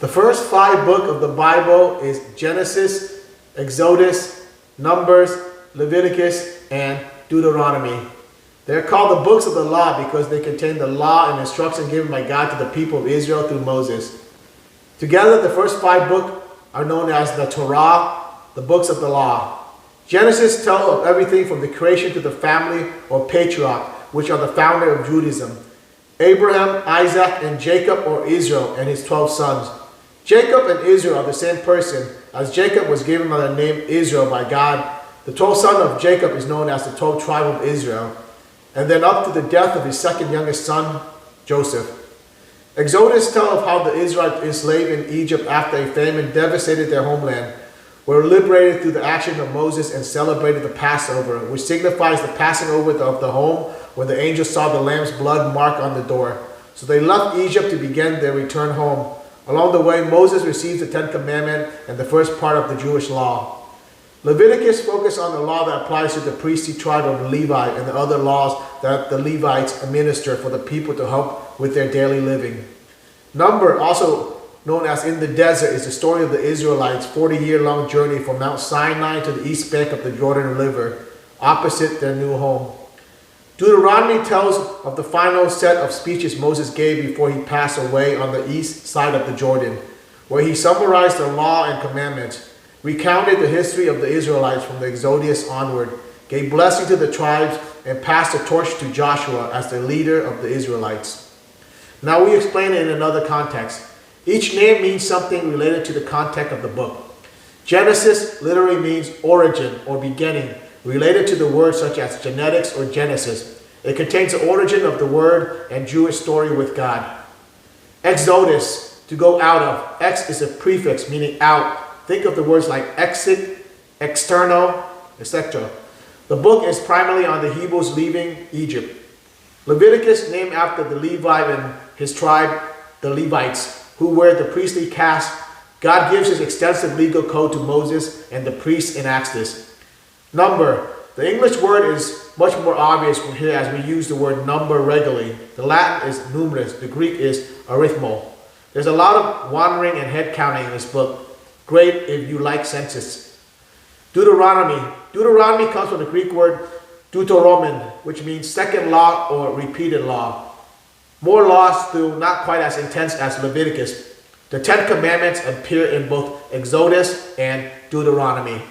The first 5 books of the Bible is Genesis, Exodus, Numbers, Leviticus, and Deuteronomy. They're called the books of the law because they contain the law and instruction given by God to the people of Israel through Moses. Together, the first 5 books are known as the Torah, the books of the law. Genesis tells of everything from the creation to the family or patriarch, which are the founder of Judaism. Abraham, Isaac, and Jacob, or Israel, and his 12 sons. Jacob and Israel are the same person, as Jacob was given by the name Israel by God. The 12th son of Jacob is known as the 12th tribe of Israel, and then up to the death of his second youngest son, Joseph. Exodus tells of how the Israelites enslaved in Egypt after a famine devastated their homeland, were liberated through the action of Moses and celebrated the Passover, which signifies the passing over of the home where the angel saw the lamb's blood mark on the door. So they left Egypt to begin their return home. Along the way, Moses receives the 10 Commandments and the first part of the Jewish law. Leviticus focuses on the law that applies to the priestly tribe of Levi and the other laws that the Levites administer for the people to help with their daily living. Number, also known as in the desert, is the story of the Israelites' 40-year-long journey from Mount Sinai to the east bank of the Jordan River, opposite their new home. Deuteronomy tells of the final set of speeches Moses gave before he passed away on the east side of the Jordan, where he summarized the law and commandments, recounted the history of the Israelites from the Exodus onward, gave blessing to the tribes, and passed the torch to Joshua as the leader of the Israelites. Now we explain it in another context. Each name means something related to the context of the book. Genesis literally means origin or beginning, related to the word such as genetics or Genesis. It contains the origin of the word and Jewish story with God. Exodus, to go out of. Ex is a prefix meaning out. Think of the words like exit, external, etc. The book is primarily on the Hebrews leaving Egypt. Leviticus, named after the Levite and his tribe, the Levites, who wear the priestly caste. God gives his extensive legal code to Moses, and the priests enacts this. Number. The English word is much more obvious from here as we use the word number regularly. The Latin is numerus. The Greek is arithmo. There's a lot of wandering and head counting in this book. Great if you like census. Deuteronomy. Deuteronomy comes from the Greek word deuteronomen, which means second law or repeated law. More laws, though not quite as intense as Leviticus. The 10 Commandments appear in both Exodus and Deuteronomy.